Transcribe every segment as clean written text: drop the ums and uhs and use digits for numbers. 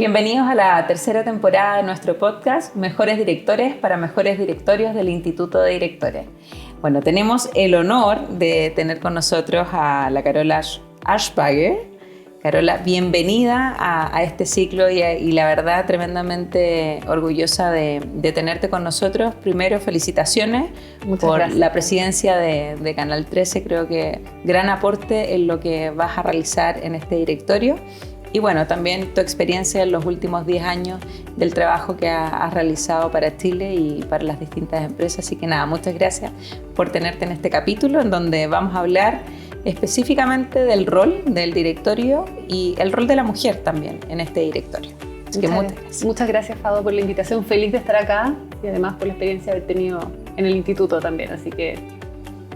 Bienvenidos a la tercera temporada de nuestro podcast Mejores Directores para Mejores Directorios del Instituto de Directores. Bueno, tenemos el honor de tener con nosotros a la Carola Aschbacher. Carola, bienvenida a este ciclo y la verdad tremendamente orgullosa de tenerte con nosotros. Primero, felicitaciones por gracias. La presidencia de Canal 13. Creo que gran aporte en lo que vas a realizar en este directorio. Y bueno, también tu experiencia en los últimos 10 años del trabajo que has realizado para Chile y para las distintas empresas. Así que nada, muchas gracias por tenerte en este capítulo en donde vamos a hablar específicamente del rol del directorio y el rol de la mujer también en este directorio. Así que muchas gracias. Muchas gracias, Fado, por la invitación. Feliz de estar acá y además por la experiencia de haber tenido en el instituto también. Así que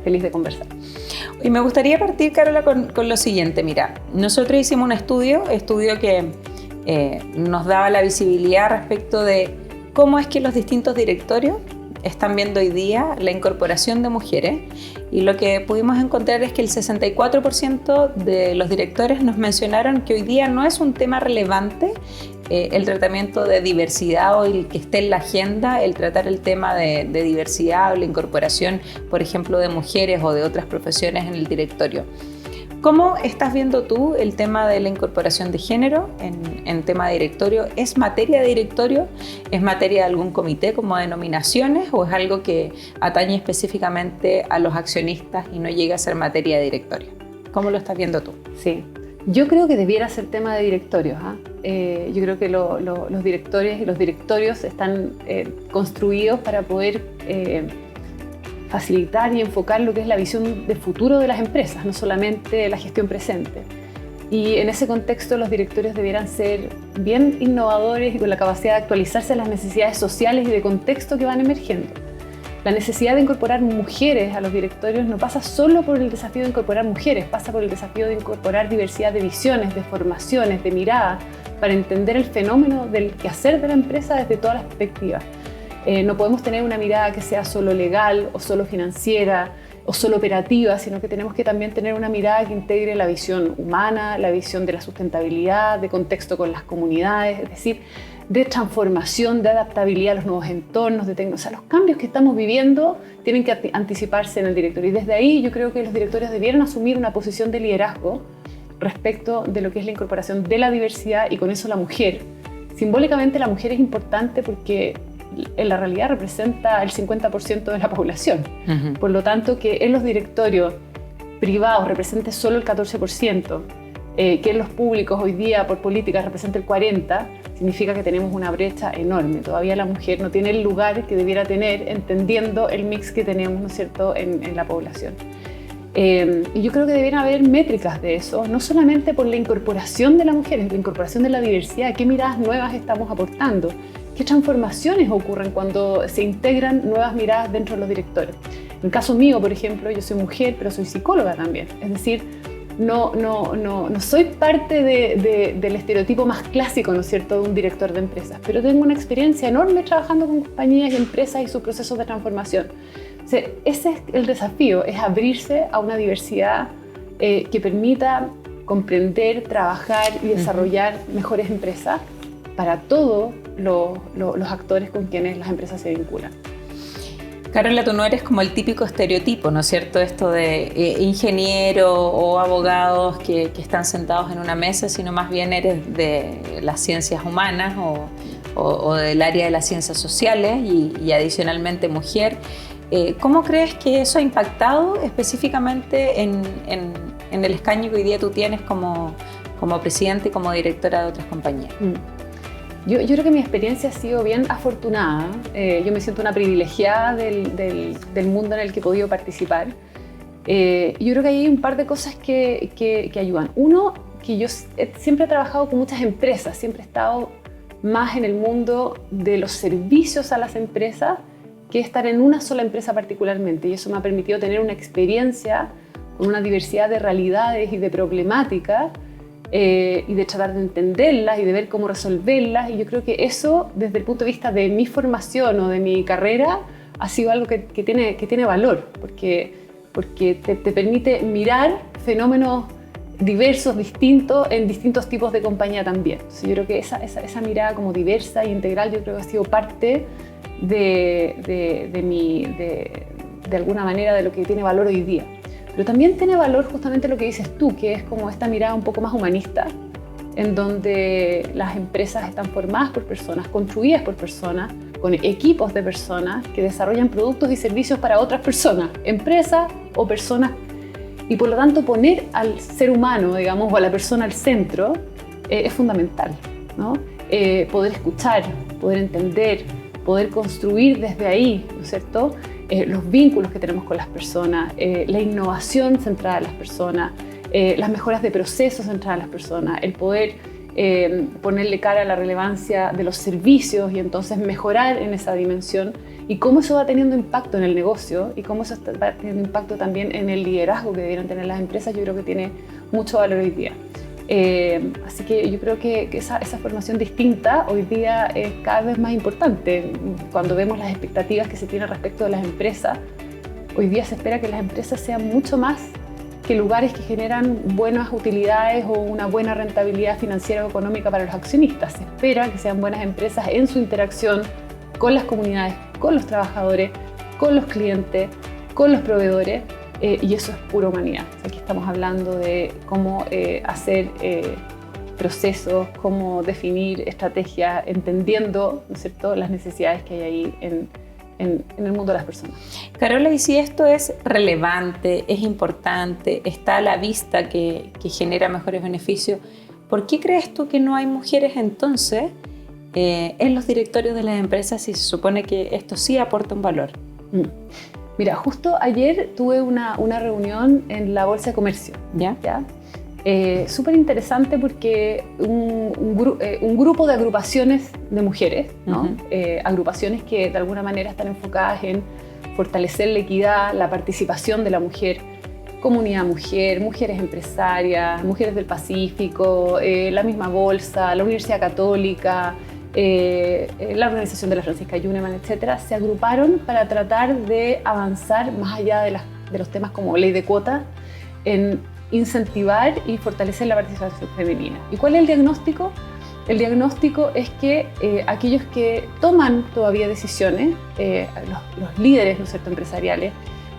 feliz de conversar. Y me gustaría partir, Carola, con lo siguiente. Mira, nosotros hicimos un estudio que nos daba la visibilidad respecto de cómo es que los distintos directorios están viendo hoy día la incorporación de mujeres, y lo que pudimos encontrar es que el 64% de los directores nos mencionaron que hoy día no es un tema relevante el tratamiento de diversidad o el que esté en la agenda, el tratar el tema de diversidad o la incorporación, por ejemplo, de mujeres o de otras profesiones en el directorio. ¿Cómo estás viendo tú el tema de la incorporación de género en tema de directorio? ¿Es materia de directorio? ¿Es materia de algún comité como de nominaciones? ¿O es algo que atañe específicamente a los accionistas y no llega a ser materia de directorio? ¿Cómo lo estás viendo tú? Sí, yo creo que debiera ser tema de directorios. Yo creo que los directores y los directorios están construidos para poder facilitar y enfocar lo que es la visión de futuro de las empresas, no solamente la gestión presente. Y en ese contexto los directorios debieran ser bien innovadores y con la capacidad de actualizarse a las necesidades sociales y de contexto que van emergiendo. La necesidad de incorporar mujeres a los directorios no pasa solo por el desafío de incorporar mujeres, pasa por el desafío de incorporar diversidad de visiones, de formaciones, de miradas, para entender el fenómeno del quehacer de la empresa desde todas las perspectivas. No podemos tener una mirada que sea solo legal o solo financiera o solo operativa, sino que tenemos que también tener una mirada que integre la visión humana, la visión de la sustentabilidad, de contexto con las comunidades, es decir, de transformación, de adaptabilidad a los nuevos entornos, o sea, los cambios que estamos viviendo tienen que anticiparse en el directorio. Y desde ahí yo creo que los directorios debieran asumir una posición de liderazgo respecto de lo que es la incorporación de la diversidad y con eso la mujer. Simbólicamente la mujer es importante porque en la realidad representa el 50% de la población. Uh-huh. Por lo tanto, que en los directorios privados represente solo el 14%, que en los públicos hoy día por políticas represente el 40%, significa que tenemos una brecha enorme. Todavía la mujer no tiene el lugar que debiera tener, entendiendo el mix que tenemos, ¿no es cierto?, en la población. Y yo creo que deberían haber métricas de eso, no solamente por la incorporación de la mujer, la incorporación de la diversidad, qué miradas nuevas estamos aportando, qué transformaciones ocurren cuando se integran nuevas miradas dentro de los directores. En el caso mío, por ejemplo, yo soy mujer, pero soy psicóloga también. Es decir, no soy parte del estereotipo más clásico, ¿no es cierto?, de un director de empresas, pero tengo una experiencia enorme trabajando con compañías y empresas y sus procesos de transformación. O sea, ese es el desafío, es abrirse a una diversidad que permita comprender, trabajar y desarrollar mejores empresas para todos los actores con quienes las empresas se vinculan. Carola, tú no eres como el típico estereotipo, ¿no es cierto? Esto de ingeniero o abogados que están sentados en una mesa, sino más bien eres de las ciencias humanas o del área de las ciencias sociales y adicionalmente mujer. ¿Cómo crees que eso ha impactado específicamente en el escaño que hoy día tú tienes como presidente y como directora de otras compañías? Yo creo que mi experiencia ha sido bien afortunada. Yo me siento una privilegiada del mundo en el que he podido participar. Yo creo que hay un par de cosas que ayudan. Uno, que yo siempre he trabajado con muchas empresas, siempre he estado más en el mundo de los servicios a las empresas que estar en una sola empresa particularmente. Y eso me ha permitido tener una experiencia con una diversidad de realidades y de problemáticas y de tratar de entenderlas y de ver cómo resolverlas. Y yo creo que eso, desde el punto de vista de mi formación o de mi carrera, ha sido algo que tiene valor, porque te permite mirar fenómenos diversos, distintos, en distintos tipos de compañía también. Entonces, yo creo que esa mirada como diversa e integral, yo creo que ha sido parte de alguna manera de lo que tiene valor hoy día. Pero también tiene valor justamente lo que dices tú, que es como esta mirada un poco más humanista, en donde las empresas están formadas por personas, construidas por personas, con equipos de personas que desarrollan productos y servicios para otras personas, empresas o personas. Y por lo tanto poner al ser humano, digamos, o a la persona al centro es fundamental, ¿no? Poder escuchar, poder entender, poder construir desde ahí, ¿no es cierto? Los vínculos que tenemos con las personas, la innovación centrada en las personas, las mejoras de procesos centradas en las personas, el poder ponerle cara a la relevancia de los servicios y entonces mejorar en esa dimensión, y cómo eso va teniendo impacto en el negocio y cómo eso va teniendo impacto también en el liderazgo que debieran tener las empresas, yo creo que tiene mucho valor hoy día. Así que yo creo que esa formación distinta hoy día es cada vez más importante. Cuando vemos las expectativas que se tienen respecto de las empresas, hoy día se espera que las empresas sean mucho más que lugares que generan buenas utilidades o una buena rentabilidad financiera o económica para los accionistas. Se espera que sean buenas empresas en su interacción con las comunidades, con los trabajadores, con los clientes, con los proveedores, y eso es pura humanidad. Aquí estamos hablando de cómo hacer procesos, cómo definir estrategias, entendiendo, ¿no es cierto?, las necesidades que hay ahí en el mundo de las personas. Carola, y si esto es relevante, es importante, está a la vista que genera mejores beneficios, ¿por qué crees tú que no hay mujeres entonces en los directorios de las empresas si se supone que esto sí aporta un valor? Mira, justo ayer tuve una reunión en la Bolsa de Comercio. ¿Ya? Súper interesante porque un grupo de agrupaciones de mujeres, ¿no? Agrupaciones que de alguna manera están enfocadas en fortalecer la equidad, la participación de la mujer, Comunidad Mujer, Mujeres Empresarias, Mujeres del Pacífico, la misma Bolsa, la Universidad Católica, la organización de la Francisca Yuneman, etcétera, se agruparon para tratar de avanzar más allá de los temas como ley de cuotas en incentivar y fortalecer la participación femenina. ¿Y cuál es el diagnóstico? El diagnóstico es que aquellos que toman todavía decisiones, los líderes, ¿no es cierto?, empresariales,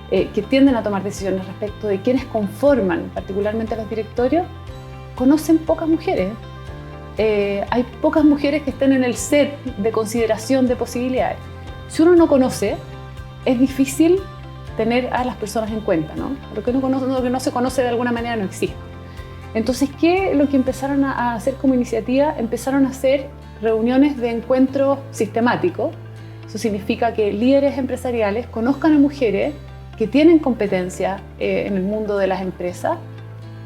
que tienden a tomar decisiones respecto de quienes conforman particularmente los directorios, conocen pocas mujeres. Hay pocas mujeres que estén en el set de consideración de posibilidades. Si uno no conoce, es difícil tener a las personas en cuenta, ¿no? Lo que no se conoce de alguna manera no existe. Entonces, lo que empezaron a hacer como iniciativa? Empezaron a hacer reuniones de encuentro sistemático. Eso significa que líderes empresariales conozcan a mujeres que tienen competencia en el mundo de las empresas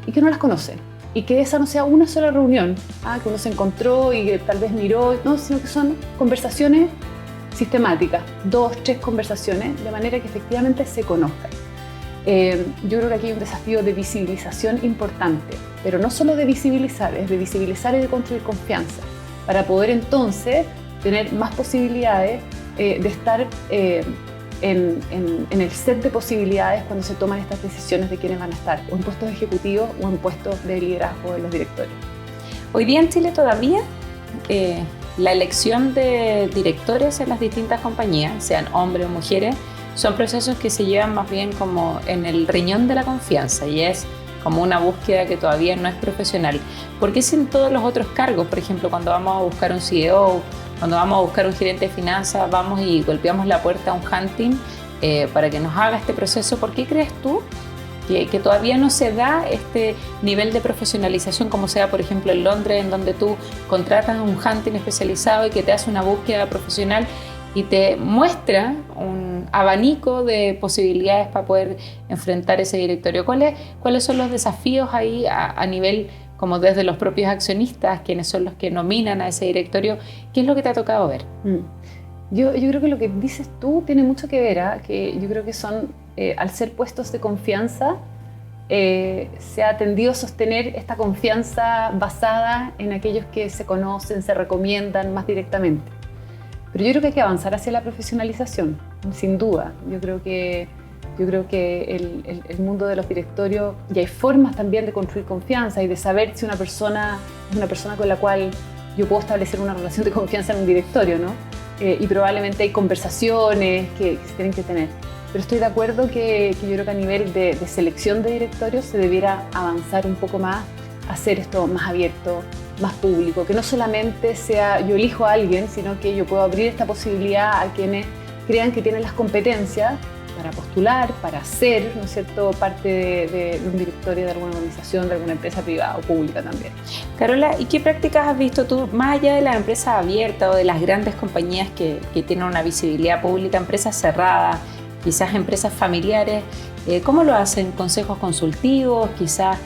y que no las conocen. Y que esa no sea una sola reunión, que uno se encontró y que tal vez miró, no, sino que son conversaciones sistemáticas, 2, 3 conversaciones, de manera que efectivamente se conozcan. Yo creo que aquí hay un desafío de visibilización importante, pero no solo de visibilizar, es de visibilizar y de construir confianza, para poder entonces tener más posibilidades de estar en el set de posibilidades cuando se toman estas decisiones de quiénes van a estar, o en puestos ejecutivos o en puestos de liderazgo en los directorios. Hoy día en Chile todavía la elección de directores en las distintas compañías, sean hombres o mujeres, son procesos que se llevan más bien como en el riñón de la confianza, y es como una búsqueda que todavía no es profesional. ¿Por qué si en todos los otros cargos, por ejemplo, cuando vamos a buscar un CEO, cuando vamos a buscar un gerente de finanzas, vamos y golpeamos la puerta a un hunting para que nos haga este proceso? ¿Por qué crees tú que todavía no se da este nivel de profesionalización como sea, por ejemplo, en Londres, en donde tú contratas a un hunting especializado y que te hace una búsqueda profesional y te muestra un abanico de posibilidades para poder enfrentar ese directorio? ¿Cuáles son los desafíos ahí a nivel como desde los propios accionistas, quienes son los que nominan a ese directorio? ¿Qué es lo que te ha tocado ver? Yo creo que lo que dices tú tiene mucho que ver, que yo creo que son, al ser puestos de confianza, se ha tendido a sostener esta confianza basada en aquellos que se conocen, se recomiendan más directamente. Pero yo creo que hay que avanzar hacia la profesionalización, sin duda. Yo creo que Yo creo que el mundo de los directorios, y hay formas también de construir confianza y de saber si una persona es una persona con la cual yo puedo establecer una relación de confianza en un directorio, ¿no? Y probablemente hay conversaciones que se tienen que tener. Pero estoy de acuerdo que yo creo que a nivel de selección de directorios se debiera avanzar un poco más, hacer esto más abierto, más público, que no solamente sea yo elijo a alguien, sino que yo puedo abrir esta posibilidad a quienes crean que tienen las competencias para postular, para ser, ¿no es cierto?, parte de un directorio de alguna organización, de alguna empresa privada o pública también. Carola, ¿y qué prácticas has visto tú, más allá de las empresas abiertas o de las grandes compañías que tienen una visibilidad pública, empresas cerradas, quizás empresas familiares? ¿Cómo lo hacen? ¿Consejos consultivos? Quizás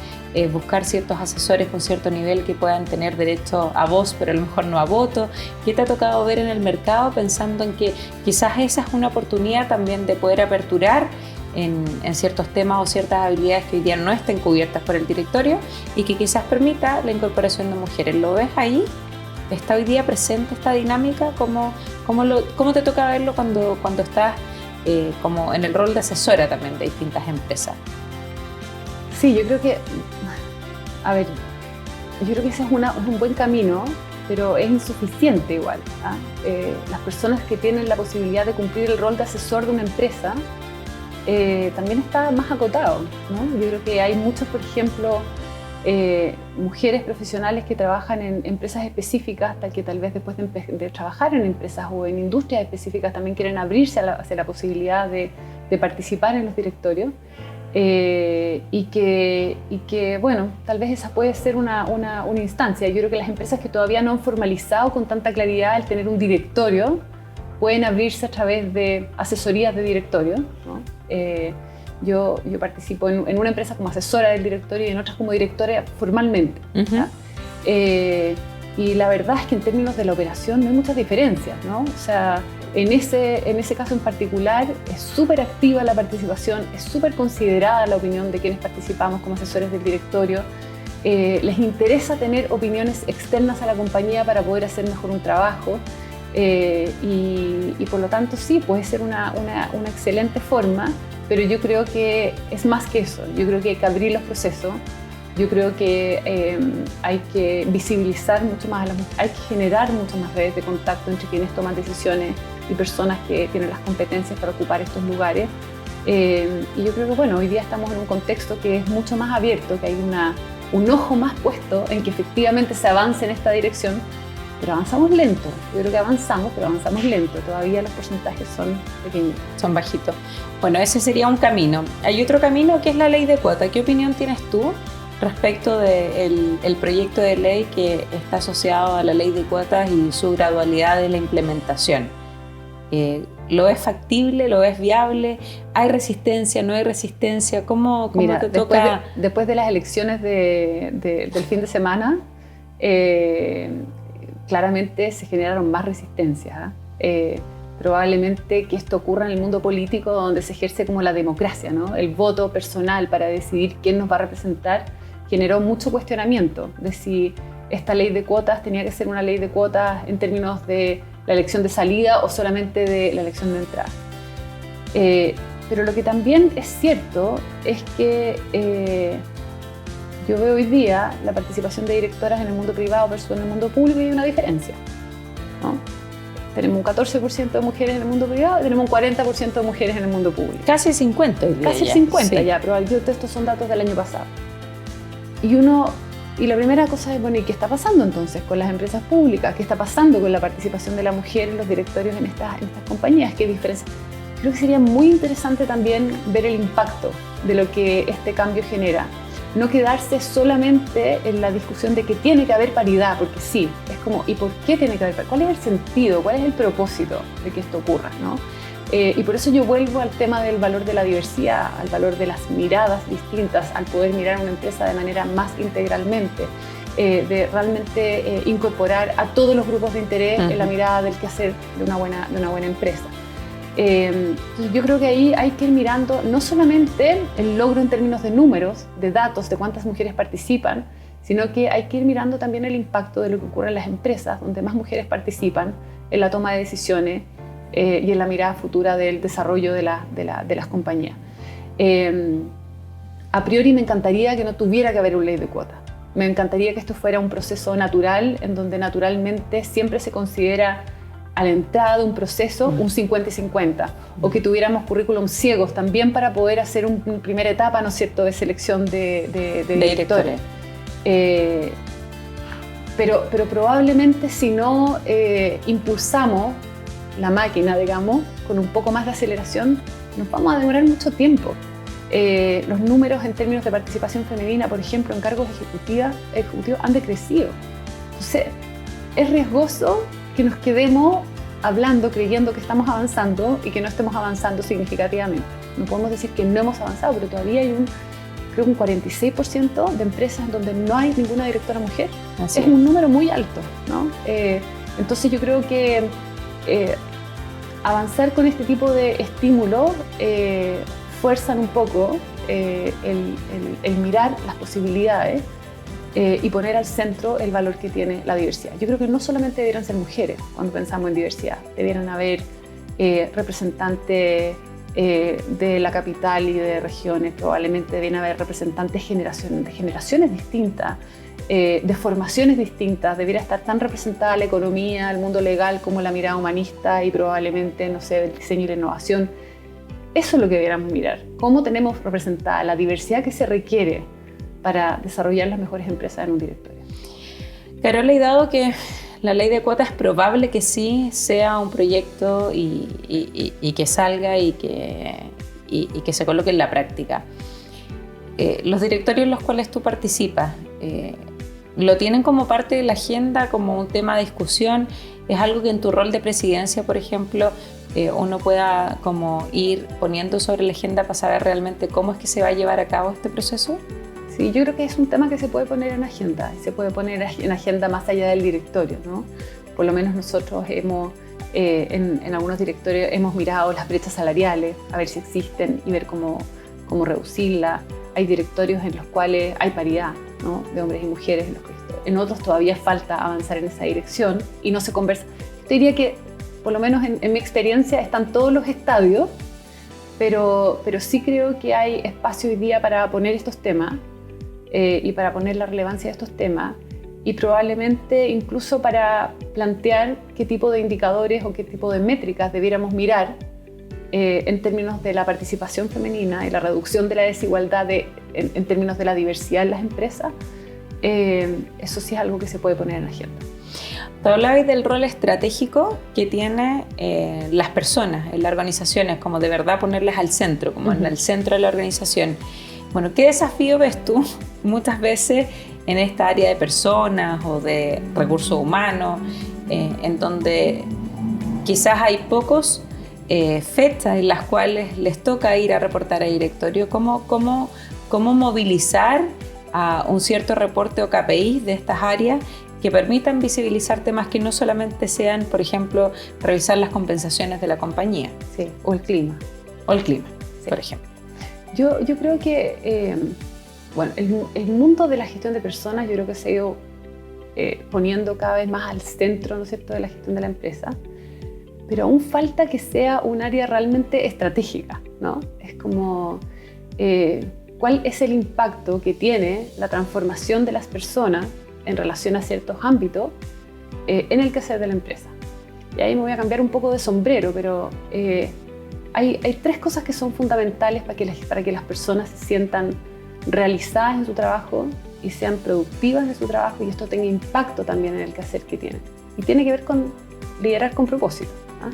buscar ciertos asesores con cierto nivel que puedan tener derecho a voz, pero a lo mejor no a voto. ¿Qué te ha tocado ver en el mercado pensando en que quizás esa es una oportunidad también de poder aperturar en ciertos temas o ciertas habilidades que hoy día no estén cubiertas por el directorio y que quizás permita la incorporación de mujeres? ¿Lo ves ahí? ¿Está hoy día presente esta dinámica? ¿Cómo te toca verlo cuando estás como en el rol de asesora también de distintas empresas? Sí, yo creo que, a ver, yo creo que ese es un buen camino, pero es insuficiente igual. Las personas que tienen la posibilidad de cumplir el rol de asesor de una empresa también está más acotado, ¿no? Yo creo que hay muchos, por ejemplo, mujeres profesionales que trabajan en empresas específicas, que tal vez después de trabajar en empresas o en industrias específicas también quieren abrirse hacia la posibilidad de participar en los directorios. Y que, bueno, tal vez esa puede ser una instancia. Yo creo que las empresas que todavía no han formalizado con tanta claridad el tener un directorio pueden abrirse a través de asesorías de directorio, ¿no? Yo participo en una empresa como asesora del directorio y en otras como directora formalmente. Uh-huh. Y la verdad es que en términos de la operación no hay muchas diferencias, ¿no? O sea, en ese caso en particular es súper activa la participación, es súper considerada la opinión de quienes participamos como asesores del directorio. Les interesa tener opiniones externas a la compañía para poder hacer mejor un trabajo y por lo tanto sí, puede ser una excelente forma, pero yo creo que es más que eso. Yo creo que hay que abrir los procesos. Yo creo que hay que visibilizar mucho más a las mujeres, hay que generar muchas más redes de contacto entre quienes toman decisiones y personas que tienen las competencias para ocupar estos lugares. Y yo creo que, bueno, hoy día estamos en un contexto que es mucho más abierto, que hay un ojo más puesto en que efectivamente se avance en esta dirección, pero avanzamos lento. Yo creo que avanzamos, pero avanzamos lento. Todavía los porcentajes son pequeños. Son bajitos. Bueno, ese sería un camino. Hay otro camino que es la ley de cuota. ¿Qué opinión tienes tú respecto del proyecto de ley que está asociado a la ley de cuotas y su gradualidad de la implementación? ¿Lo ves factible? ¿Lo ves viable? ¿Hay resistencia? ¿No hay resistencia? ¿Cómo Mira, te toca? Después de las elecciones del fin de semana, claramente se generaron más resistencias. Probablemente que esto ocurra en el mundo político, donde se ejerce como la democracia, ¿no? El voto personal para decidir quién nos va a representar generó mucho cuestionamiento de si esta ley de cuotas tenía que ser una ley de cuotas en términos de la elección de salida o solamente de la elección de entrada. Pero lo que también es cierto es que yo veo hoy día la participación de directoras en el mundo privado versus en el mundo público y hay una diferencia, ¿no? Tenemos un 14% de mujeres en el mundo privado y tenemos un 40% de mujeres en el mundo público. Casi 50. Casi 50 ya, pero estos son datos del año pasado. Y la primera cosa es, bueno, ¿y qué está pasando entonces con las empresas públicas? ¿Qué está pasando con la participación de la mujer en los directorios en estas compañías? ¿Qué diferencia? Creo que sería muy interesante también ver el impacto de lo que este cambio genera. No quedarse solamente en la discusión de que tiene que haber paridad, porque sí, es como, ¿y por qué tiene que haber paridad? ¿Cuál es el sentido? ¿Cuál es el propósito de que esto ocurra, ¿no? Y por eso yo vuelvo al tema del valor de la diversidad, al valor de las miradas distintas, al poder mirar a una empresa de manera más integralmente, de realmente incorporar a todos los grupos de interés en la mirada del quehacer de una buena empresa. Yo creo que ahí hay que ir mirando no solamente el logro en términos de números, de datos, de cuántas mujeres participan, sino que hay que ir mirando también el impacto de lo que ocurre en las empresas, donde más mujeres participan en la toma de decisiones y en la mirada futura del desarrollo de las compañías. A priori me encantaría que no tuviera que haber una ley de cuota. Me encantaría que esto fuera un proceso natural, en donde naturalmente siempre se considera a la entrada de un proceso un 50 y 50, o que tuviéramos currículum ciegos también para poder hacer una primera etapa, ¿no es cierto?, de selección de directores. Pero probablemente si no impulsamos la máquina, digamos, con un poco más de aceleración, nos vamos a demorar mucho tiempo. Los números en términos de participación femenina, por ejemplo, en cargos ejecutivos han decrecido. Entonces, es riesgoso que nos quedemos hablando, creyendo que estamos avanzando y que no estemos avanzando significativamente. No podemos decir que no hemos avanzado, pero todavía hay creo que un 46% de empresas en donde no hay ninguna directora mujer. Así es un número muy alto, ¿no? Entonces yo creo que avanzar con este tipo de estímulos fuerzan un poco el mirar las posibilidades y poner al centro el valor que tiene la diversidad. Yo creo que no solamente debieran ser mujeres cuando pensamos en diversidad, debieran haber representantes de la capital y de regiones, probablemente deben haber representantes de generaciones distintas, de formaciones distintas, debiera estar tan representada la economía, el mundo legal como la mirada humanista y probablemente, no sé, el diseño y la innovación. Eso es lo que debiéramos mirar, cómo tenemos representada la diversidad que se requiere para desarrollar las mejores empresas en un directorio. Carola, y dado que la ley de cuotas es probable que sí sea un proyecto y que salga y que se coloque en la práctica, los directorios en los cuales tú participas, ¿lo tienen como parte de la agenda, como un tema de discusión? ¿Es algo que en tu rol de presidencia, por ejemplo, uno pueda como ir poniendo sobre la agenda para saber realmente cómo es que se va a llevar a cabo este proceso? Sí, yo creo que es un tema que se puede poner en agenda, y se puede poner en agenda más allá del directorio, ¿no? Por lo menos nosotros en algunos directorios hemos mirado las brechas salariales, a ver si existen y ver cómo reducirlas. Hay directorios en los cuales hay paridad, ¿no?, de hombres y mujeres, en otros todavía falta avanzar en esa dirección y no se conversa. Yo diría que, por lo menos en mi experiencia, están todos los estadios, pero sí creo que hay espacio hoy día para poner estos temas y para poner la relevancia de estos temas y probablemente incluso para plantear qué tipo de indicadores o qué tipo de métricas debiéramos mirar en términos de la participación femenina y la reducción de la desigualdad en términos de la diversidad en las empresas. Eso sí es algo que se puede poner en agenda. Tú hablabas del rol estratégico que tienen las personas en las organizaciones, como de verdad ponerlas al centro, como en el centro de la organización. Bueno, ¿qué desafío ves tú muchas veces en esta área de personas o de recursos humanos, en donde quizás hay pocos fechas en las cuales les toca ir a reportar a directorio? ¿Cómo movilizar a un cierto reporte o KPI de estas áreas que permitan visibilizar temas que no solamente sean, por ejemplo, revisar las compensaciones de la compañía? Sí, o el clima. Sí. Por ejemplo. Yo creo que bueno, el mundo de la gestión de personas yo creo que se ha ido poniendo cada vez más al centro, ¿no es cierto?, de la gestión de la empresa, pero aún falta que sea un área realmente estratégica, ¿no? Es como cuál es el impacto que tiene la transformación de las personas en relación a ciertos ámbitos en el quehacer de la empresa. Y ahí me voy a cambiar un poco de sombrero, pero hay tres cosas que son fundamentales para que las personas se sientan realizadas en su trabajo y sean productivas en su trabajo, y esto tenga impacto también en el quehacer que tienen. Y tiene que ver con liderar con propósito, ¿no?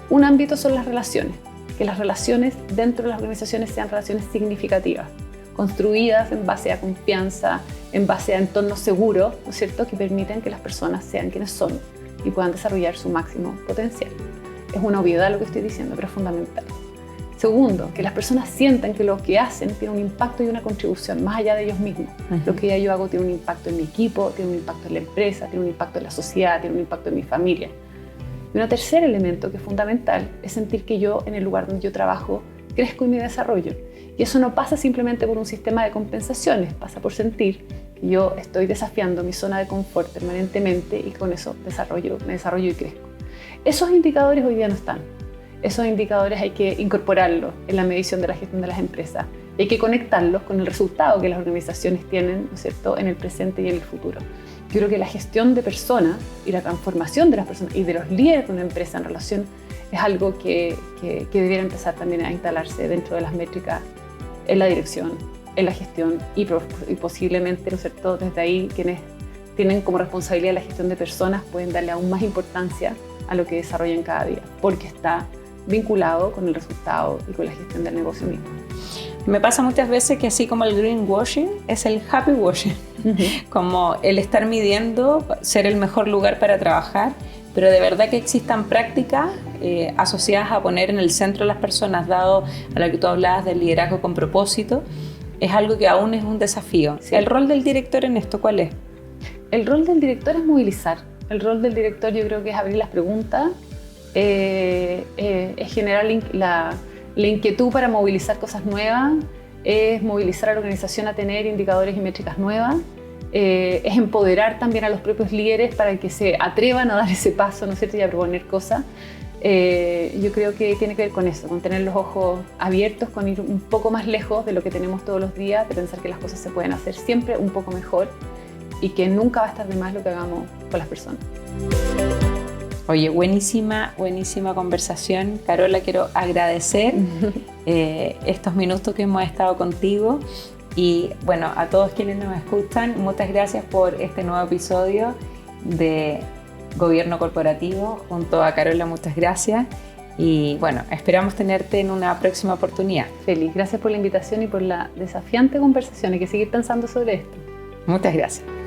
Un ámbito son las relaciones, que las relaciones dentro de las organizaciones sean relaciones significativas, construidas en base a confianza, en base a entornos seguros, ¿no es cierto?, que permiten que las personas sean quienes son y puedan desarrollar su máximo potencial. Es una obviedad lo que estoy diciendo, pero es fundamental. Segundo, que las personas sientan que lo que hacen tiene un impacto y una contribución más allá de ellos mismos. Lo que yo hago tiene un impacto en mi equipo, tiene un impacto en la empresa, tiene un impacto en la sociedad, tiene un impacto en mi familia. Y un tercer elemento que es fundamental es sentir que yo, en el lugar donde yo trabajo, crezco y me desarrollo. Y eso no pasa simplemente por un sistema de compensaciones, pasa por sentir que yo estoy desafiando mi zona de confort permanentemente y con eso me desarrollo y crezco. Esos indicadores hoy día no están. esos indicadores hay que incorporarlos en la medición de la gestión de las empresas. Y hay que conectarlos con el resultado que las organizaciones tienen, ¿no es cierto?, en el presente y en el futuro. Yo creo que la gestión de personas y la transformación de las personas y de los líderes de una empresa en relación es algo que debiera empezar también a instalarse dentro de las métricas en la dirección, en la gestión y posiblemente, ¿no es cierto?, desde ahí quienes tienen como responsabilidad la gestión de personas pueden darle aún más importancia a lo que desarrollan cada día, porque está vinculado con el resultado y con la gestión del negocio mismo. Me pasa muchas veces que así como el greenwashing es el happy washing, como el estar midiendo, ser el mejor lugar para trabajar, pero de verdad que existan prácticas asociadas a poner en el centro a las personas, dado a lo que tú hablabas del liderazgo con propósito, es algo que aún es un desafío. Sí. ¿El rol del director en esto cuál es? El rol del director es movilizar. El rol del director yo creo que es abrir las preguntas, es generar la inquietud para movilizar cosas nuevas, es movilizar a la organización a tener indicadores y métricas nuevas, es empoderar también a los propios líderes para que se atrevan a dar ese paso, ¿no es cierto?, y a proponer cosas. Yo creo que tiene que ver con eso, con tener los ojos abiertos, con ir un poco más lejos de lo que tenemos todos los días, de pensar que las cosas se pueden hacer siempre un poco mejor y que nunca va a estar de más lo que hagamos con las personas. Oye, buenísima conversación. Carola, quiero agradecer estos minutos que hemos estado contigo y bueno, a todos quienes nos escuchan, muchas gracias por este nuevo episodio de Gobierno Corporativo. Junto a Carola, muchas gracias y bueno, esperamos tenerte en una próxima oportunidad. Feliz, gracias por la invitación y por la desafiante conversación. Hay que seguir pensando sobre esto. Muchas gracias.